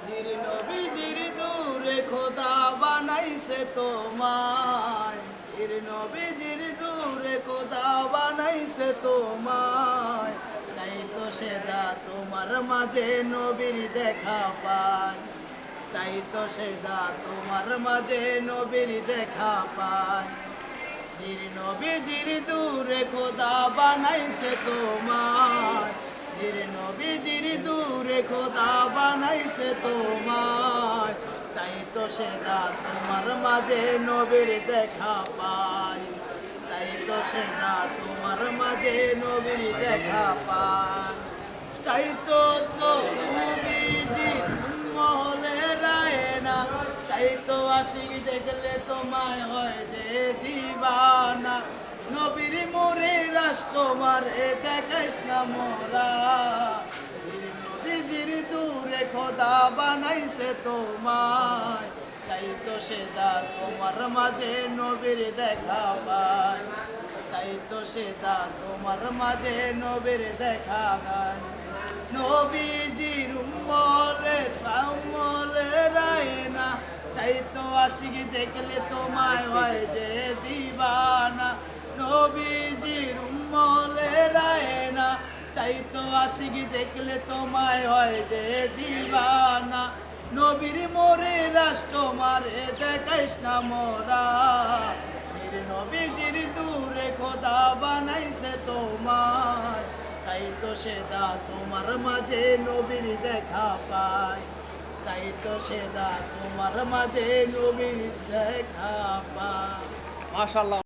বীর নবীজির দূরে খোদা বানাইছে তোমায়, বীর নবীজির দূরে খোদা বানাইছে তোমায়। তাই তো সেদা তোমার মাঝে নবীর দেখা পায়, তাই তো সেদা তোমার মাঝে নবীর দেখা পায়। বীর নবীজির দূরে খোদা বানাইছে তোমায়, বীর নবীজির দূরে খোদা বানাইছে তোমায়। তাই তো সেদা তোমার মাঝে নবীর দেখা পায়, তাই তো সেদা তোমার মাঝে নবীর দেখা পায়। তাই তো নবীজি মহলে রায় না, তাই তো আশিক দেখলে তোমায় হয় যে দিবানা। নবীর মোরে রাষ্ট্রমারে দেখাইস না মোরা, নবীজির দূরে খোদা বানাইছে তোমায়। তাই তো সেদা তোমার মাঝে নবীর দেখা পায়, তাই তো সেদা তোমার মাঝে নবীর দেখা গায়। নবীজির উম্মলে সামলে রায় না, তাই তো আশিক দেখলে তোমায় হয় যে দিবানা। নবীজির উম্মলে রায় না, তাই তো আশিক দেখলে তোমায় হয় যে দিবানা। নবীর মোরে রাষ্ট্র মারে দেখাইস না মোরা, বীর নবীজির দূরে খোদা বানাইছে তোমায়। তাই তো সেদা তোমার মাঝে নবীর দেখা পায়, তাই তো সেদা তোমার মাঝে নবীর দেখা পায়। মাশাআল্লাহ।